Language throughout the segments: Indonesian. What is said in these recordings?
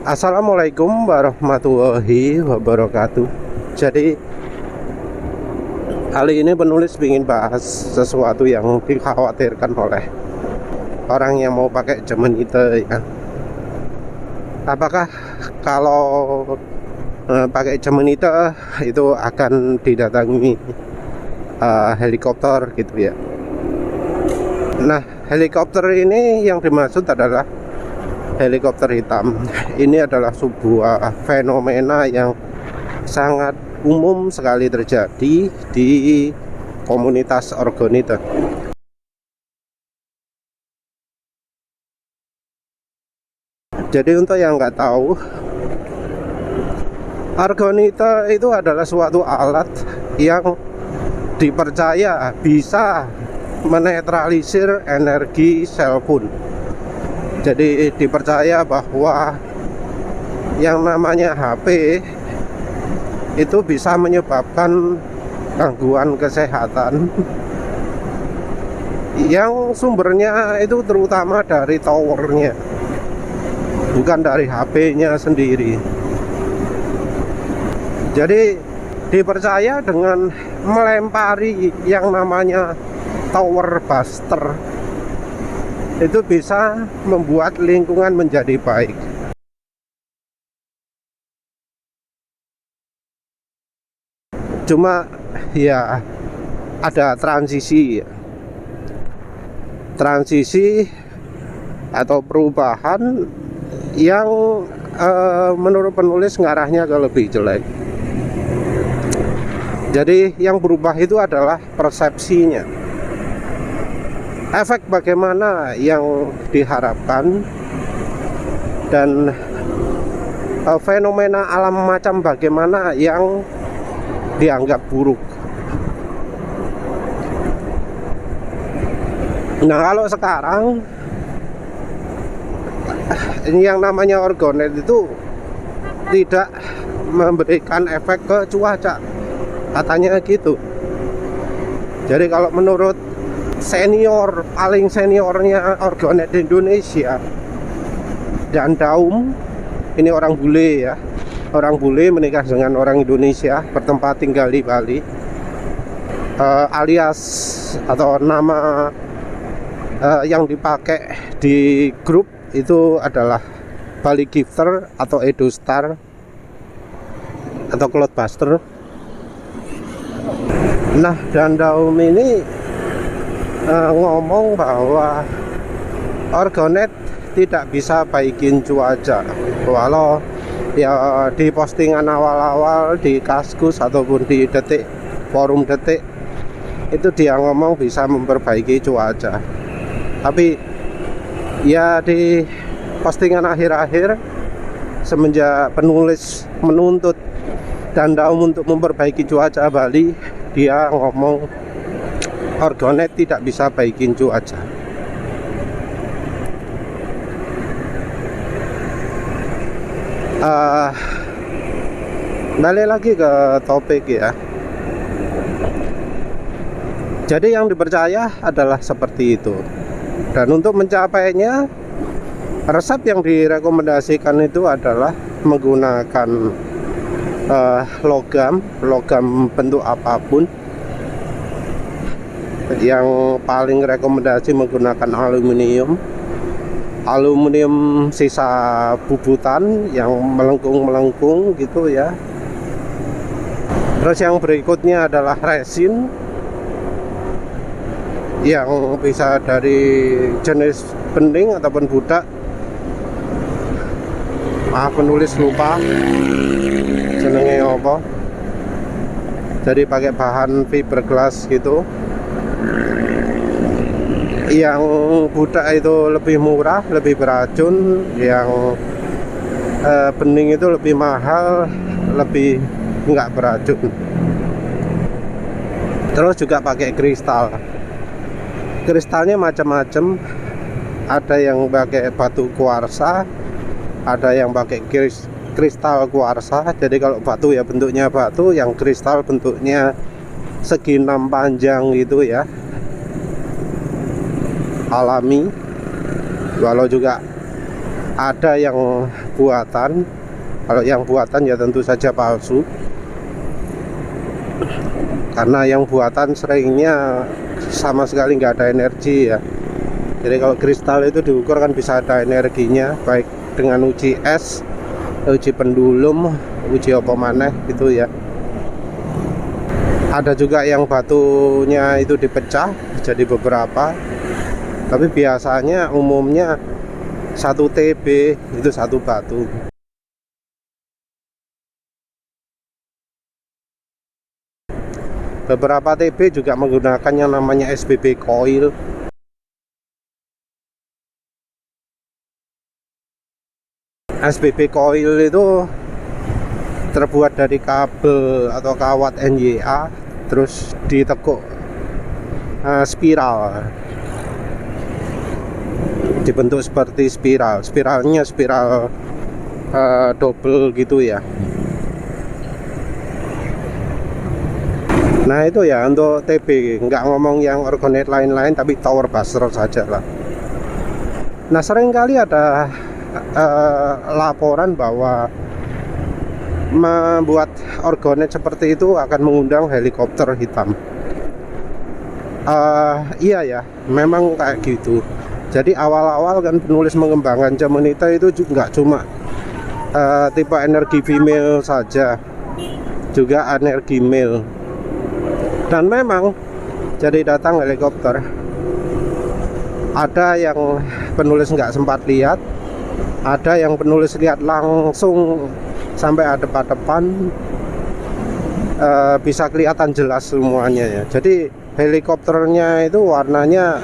Assalamualaikum warahmatullahi wabarakatuh. Jadi kali ini penulis ingin bahas sesuatu yang dikhawatirkan oleh orang yang mau pakai Geminite ya. Apakah kalau pakai Geminite itu akan didatangi helikopter gitu ya. Nah, helikopter ini yang dimaksud adalah helikopter hitam. Ini adalah sebuah fenomena yang sangat umum sekali terjadi di komunitas orgonite. Jadi untuk yang nggak tahu, orgonite itu adalah suatu alat yang dipercaya bisa menetralisir energi cellphone. Jadi dipercaya bahwa yang namanya HP itu bisa menyebabkan gangguan kesehatan yang sumbernya itu terutama dari towernya, bukan dari HP-nya sendiri. Jadi dipercaya dengan melempari yang namanya tower buster itu bisa membuat lingkungan menjadi baik. Cuma ya ada transisi atau perubahan yang menurut penulis ngarahnya ke lebih jelek. Jadi yang berubah itu adalah persepsinya. Efek bagaimana yang diharapkan dan fenomena alam macam bagaimana yang dianggap buruk. Nah, kalau sekarang yang namanya orgonet itu tidak memberikan efek ke cuaca, katanya gitu. Jadi kalau menurut paling seniornya orgonet di Indonesia, Dan Daum, ini orang bule ya, orang bule menikah dengan orang Indonesia, bertempat tinggal di Bali, alias atau nama yang dipakai di grup itu adalah Bali Gifter atau Edostar atau Cloudbuster. Nah, Dan Daum ini ngomong bahwa orgonet tidak bisa baikin cuaca. Walau ya di postingan awal-awal di Kaskus ataupun di Detik, forum Detik, itu dia ngomong bisa memperbaiki cuaca. Tapi ya di postingan akhir-akhir semenjak penulis menuntut Dan Daum untuk memperbaiki cuaca Bali, dia ngomong orgonet tidak bisa baikin cuaca. Balik lagi ke topik ya. Jadi yang dipercaya adalah seperti itu. Dan untuk mencapainya, resep yang direkomendasikan itu adalah menggunakan logam bentuk apapun. Yang paling rekomendasi menggunakan aluminium sisa bubutan yang melengkung gitu ya. Terus yang berikutnya adalah resin yang bisa dari jenis bening ataupun budak. Penulis lupa jenenge apa. Jadi pakai bahan fiberglass gitu. Yang budak itu lebih murah, lebih beracun. Yang bening itu lebih mahal, lebih nggak beracun. Terus juga pakai kristal. Kristalnya macam-macam. Ada yang pakai batu kuarsa, ada yang pakai kristal kuarsa. Jadi kalau batu ya bentuknya batu, yang kristal bentuknya segi 6 panjang gitu ya, alami. Walau juga ada yang buatan. Kalau yang buatan ya tentu saja palsu, karena yang buatan seringnya sama sekali nggak ada energi ya. Jadi kalau kristal itu diukur kan bisa ada energinya, baik dengan uji es, uji pendulum, uji apa maneh gitu ya. Ada juga yang batunya itu dipecah jadi beberapa, tapi biasanya umumnya 1 TB itu satu batu. Beberapa TB juga menggunakan yang namanya SBB coil. SBB coil itu terbuat dari kabel atau kawat NYA, terus ditekuk spiral, dibentuk seperti spiral. Spiralnya spiral double gitu ya. Nah itu ya untuk TB, nggak ngomong yang orgonate lain-lain, tapi tower buster saja lah. Nah seringkali ada laporan bahwa membuat orgonate seperti itu akan mengundang helikopter hitam. Iya ya, memang kayak gitu. Jadi awal-awal kan penulis mengembangkan Cemenite itu nggak cuma tipe energi female saja, juga energi male. Dan memang jadi datang helikopter. Ada yang penulis nggak sempat lihat, ada yang penulis lihat langsung sampai hadap-hadapan, bisa kelihatan jelas semuanya ya. Jadi helikopternya itu warnanya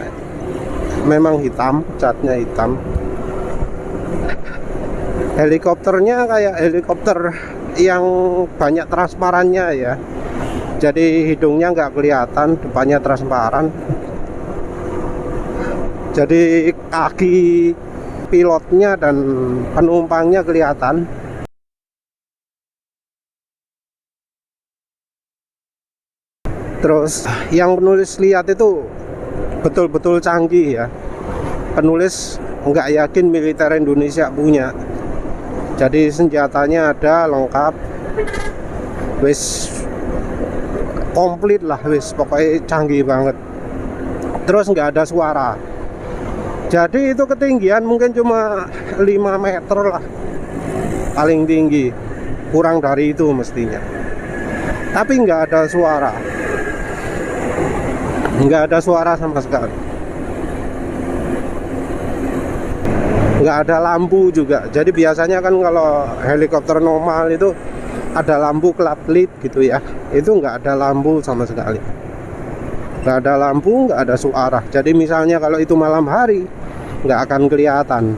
memang hitam, catnya hitam. Helikopternya kayak helikopter yang banyak transparannya ya. Jadi hidungnya nggak kelihatan, depannya transparan. Jadi kaki pilotnya dan penumpangnya kelihatan. Terus yang penulis lihat itu betul-betul canggih ya. Penulis nggak yakin militer Indonesia punya. Jadi senjatanya ada lengkap, wis komplit lah, wis pokoknya canggih banget. Terus nggak ada suara. Jadi itu ketinggian mungkin cuma 5 meter lah paling tinggi, kurang dari itu mestinya. Tapi nggak ada suara, nggak ada suara sama sekali. Nggak ada lampu juga. Jadi biasanya kan kalau helikopter normal itu ada lampu kelap-kelip gitu ya. Itu nggak ada lampu sama sekali. Nggak ada lampu, nggak ada suara. Jadi misalnya kalau itu malam hari, nggak akan kelihatan.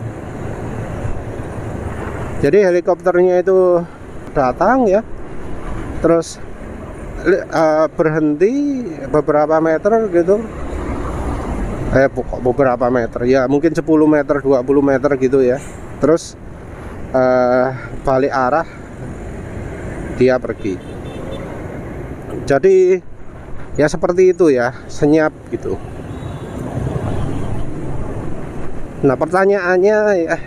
Jadi helikopternya itu datang ya, terus berhenti beberapa meter gitu. Beberapa meter ya, mungkin 10 meter, 20 meter gitu ya. Terus balik arah, dia pergi. Jadi ya seperti itu ya, senyap gitu. Nah pertanyaannya ya,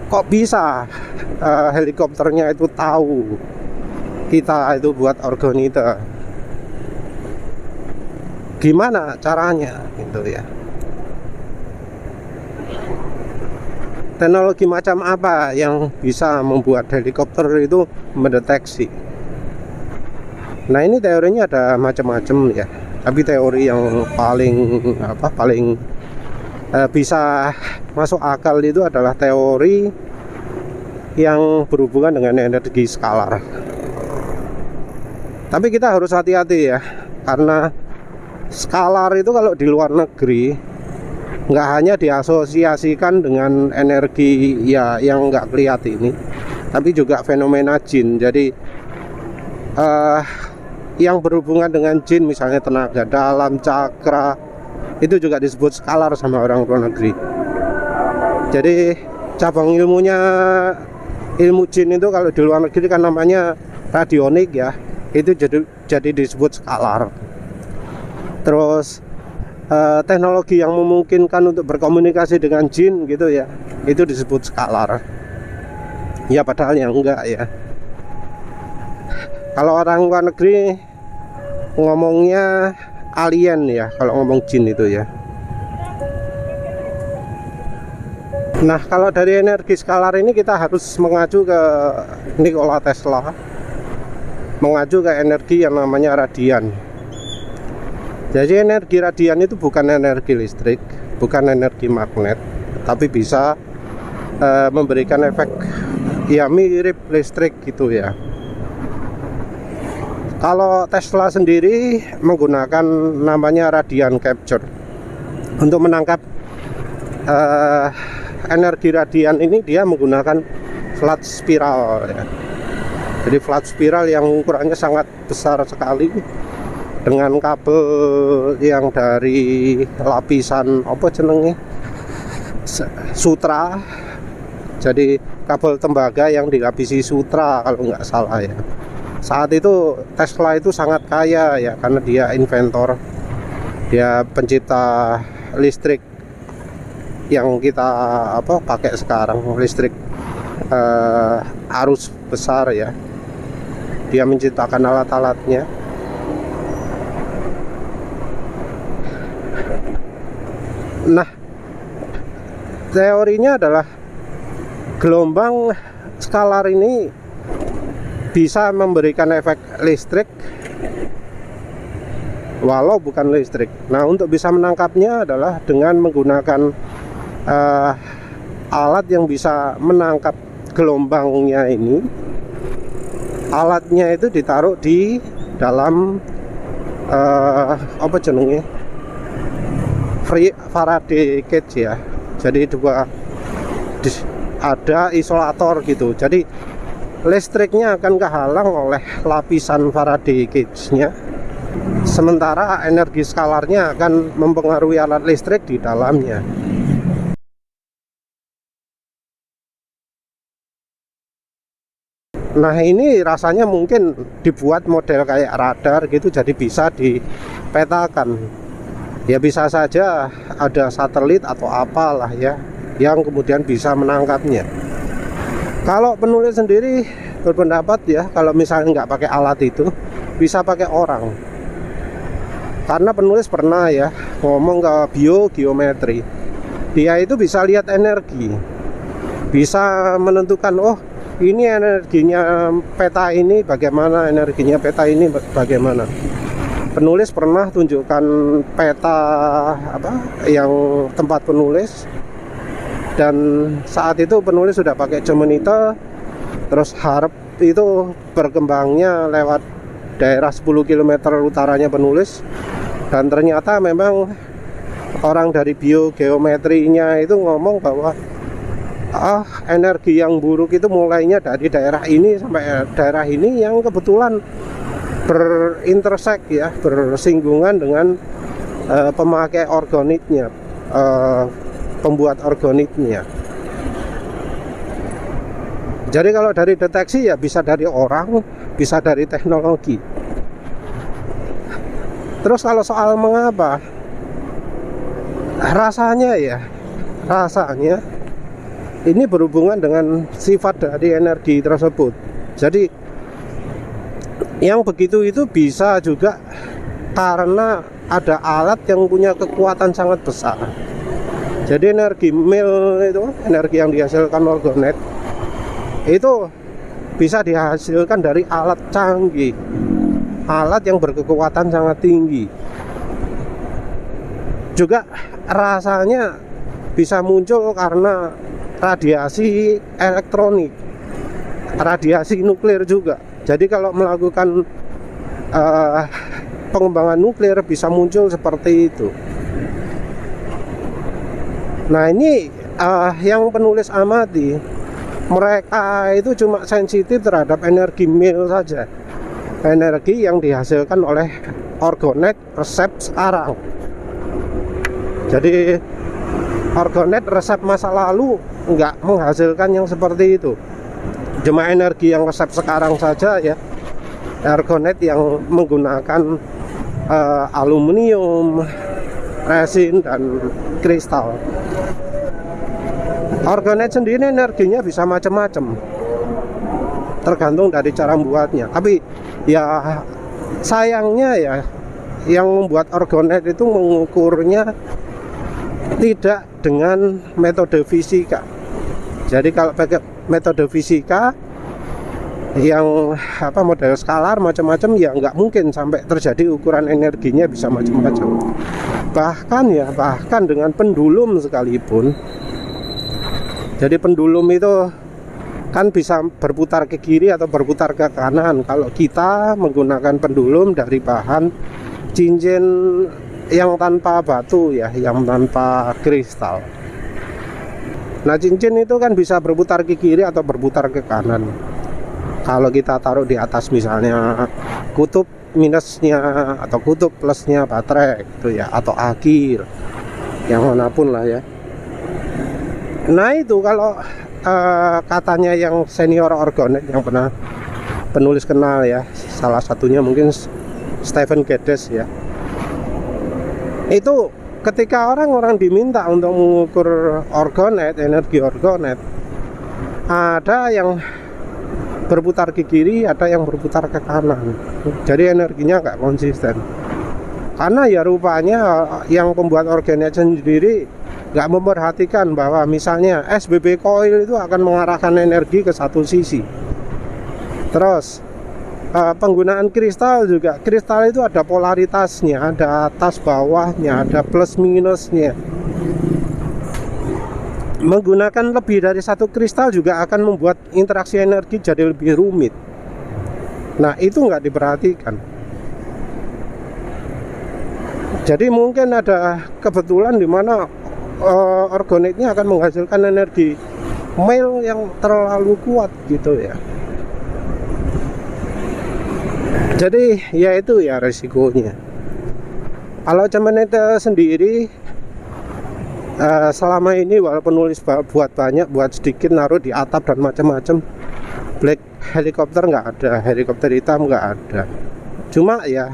kok bisa helikopternya itu tahu kita itu buat orgonite? Gimana caranya gitu ya? Teknologi macam apa yang bisa membuat helikopter itu mendeteksi? Nah ini teorinya ada macam-macam ya. Tapi teori yang paling bisa masuk akal itu adalah teori yang berhubungan dengan energi skalar. Tapi kita harus hati-hati ya, karena skalar itu kalau di luar negeri nggak hanya diasosiasikan dengan energi ya yang nggak kelihatan ini, tapi juga fenomena jin. Jadi yang berhubungan dengan jin, misalnya tenaga dalam, cakra, itu juga disebut skalar sama orang luar negeri. Jadi cabang ilmunya, ilmu jin itu kalau di luar negeri kan namanya radionik ya, itu jadi disebut skalar. Terus teknologi yang memungkinkan untuk berkomunikasi dengan jin gitu ya, itu disebut skalar. Ya padahal yang enggak ya. Kalau orang luar negeri ngomongnya alien ya, kalau ngomong jin itu ya. Nah, kalau dari energi skalar ini kita harus mengacu ke Nikola Tesla, mengacu ke energi yang namanya radian. Jadi energi radian itu bukan energi listrik, bukan energi magnet, tapi bisa memberikan efek ya mirip listrik gitu ya. Kalau Tesla sendiri menggunakan namanya radian capture untuk menangkap energi radian ini. Dia menggunakan flat spiral ya. Jadi flat spiral yang ukurannya sangat besar sekali, dengan kabel yang dari lapisan apa jenenge sutra. Jadi kabel tembaga yang dilapisi sutra kalau nggak salah ya. Saat itu Tesla itu sangat kaya ya, karena dia inventor, dia pencipta listrik yang kita pakai sekarang, listrik arus besar ya. Dia menciptakan alat-alatnya. Nah, teorinya adalah gelombang skalar ini bisa memberikan efek listrik walau bukan listrik. Nah, untuk bisa menangkapnya adalah dengan menggunakan alat yang bisa menangkap gelombangnya ini. Alatnya itu ditaruh di dalam Faraday cage ya. Jadi ada isolator gitu. Jadi listriknya akan kehalang oleh lapisan Faraday cage-nya. Sementara energi skalarnya akan mempengaruhi alat listrik di dalamnya. Nah, ini rasanya mungkin dibuat model kayak radar gitu, jadi bisa dipetakan. Ya bisa saja ada satelit atau apalah ya yang kemudian bisa menangkapnya. Kalau penulis sendiri berpendapat ya, kalau misalnya nggak pakai alat itu, bisa pakai orang. Karena penulis pernah ya ngomong ke biogeometri, dia itu bisa lihat energi, bisa menentukan oh ini energinya peta ini bagaimana, energinya peta ini bagaimana. Penulis pernah tunjukkan peta yang tempat penulis, dan saat itu penulis sudah pakai geometer, terus harap itu berkembangnya lewat daerah 10 km utaranya penulis, dan ternyata memang orang dari biogeometrinya itu ngomong bahwa energi yang buruk itu mulainya dari daerah ini sampai daerah ini yang kebetulan berintersek ya, bersinggungan dengan pemakai organiknya, pembuat organiknya. Jadi kalau dari deteksi ya bisa dari orang, bisa dari teknologi. Terus kalau soal mengapa, rasanya ini berhubungan dengan sifat dari energi tersebut. Jadi yang begitu itu bisa juga karena ada alat yang punya kekuatan sangat besar. Jadi energi mil itu, energi yang dihasilkan orgonet itu bisa dihasilkan dari alat canggih, alat yang berkekuatan sangat tinggi. Juga rasanya bisa muncul karena radiasi elektronik, radiasi nuklir juga. Jadi kalau melakukan pengembangan nuklir bisa muncul seperti itu. Nah, ini yang penulis amati, mereka itu cuma sensitif terhadap energi mil saja, energi yang dihasilkan oleh orgonet resep sekarang. Jadi orgonet resep masa lalu nggak menghasilkan yang seperti itu. Cuma energi yang resep sekarang saja ya, orgonet yang menggunakan aluminium, resin dan kristal. Orgonate sendiri energinya bisa macam-macam, tergantung dari cara membuatnya. Tapi ya sayangnya ya, yang membuat orgonate itu mengukurnya tidak dengan metode fisika. Jadi kalau pakai metode fisika yang model skalar macam-macam, ya nggak mungkin sampai terjadi ukuran energinya bisa macam-macam. Bahkan dengan pendulum sekalipun. Jadi pendulum itu kan bisa berputar ke kiri atau berputar ke kanan. Kalau kita menggunakan pendulum dari bahan cincin yang tanpa batu ya, yang tanpa kristal. Nah, cincin itu kan bisa berputar ke kiri atau berputar ke kanan. Kalau kita taruh di atas misalnya kutub minusnya atau kutub plusnya baterai gitu ya, atau akhir yang manapun lah ya. Nah itu kalau katanya yang senior orgonate yang pernah penulis kenal ya, salah satunya mungkin Stephen Geddes ya, itu ketika orang-orang diminta untuk mengukur orgonate, energi orgonate, ada yang berputar ke kiri, ada yang berputar ke kanan. Jadi energinya nggak konsisten. Karena ya rupanya yang pembuat orgonate sendiri nggak memperhatikan bahwa misalnya SBB coil itu akan mengarahkan energi ke satu sisi. Terus penggunaan kristal juga, kristal itu ada polaritasnya, ada atas bawahnya, ada plus minusnya. Menggunakan lebih dari satu kristal juga akan membuat interaksi energi jadi lebih rumit. Nah itu nggak diperhatikan. Jadi mungkin ada kebetulan di mana orgonate-nya akan menghasilkan energi male yang terlalu kuat gitu ya. Jadi ya itu ya resikonya. Kalau cemenite sendiri selama ini walaupun nulis buat banyak, buat sedikit, naruh di atap dan macam-macam, black helikopter nggak ada, helikopter hitam nggak ada. Cuma ya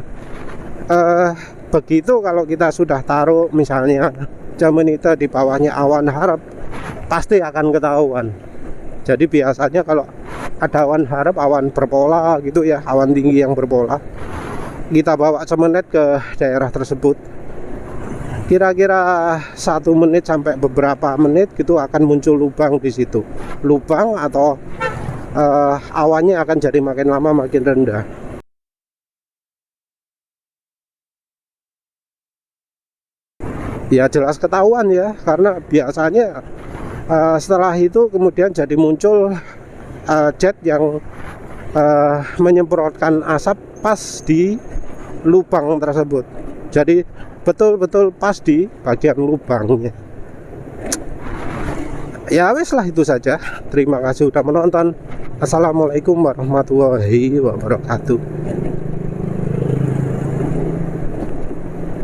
begitu kalau kita sudah taruh misalnya cemenite di bawahnya awan harap, pasti akan ketahuan. Jadi biasanya kalau ada awan harap, awan berpola gitu ya, awan tinggi yang berpola, kita bawa cemenite ke daerah tersebut, kira-kira 1 menit sampai beberapa menit gitu akan muncul lubang di situ. Lubang atau awannya akan jadi makin lama makin rendah. Ya jelas ketahuan ya, karena biasanya setelah itu kemudian jadi muncul jet yang menyemprotkan asap pas di lubang tersebut. Jadi betul-betul pas di bagian lubangnya. Ya wes lah, itu saja. Terima kasih sudah menonton. Assalamualaikum warahmatullahi wabarakatuh.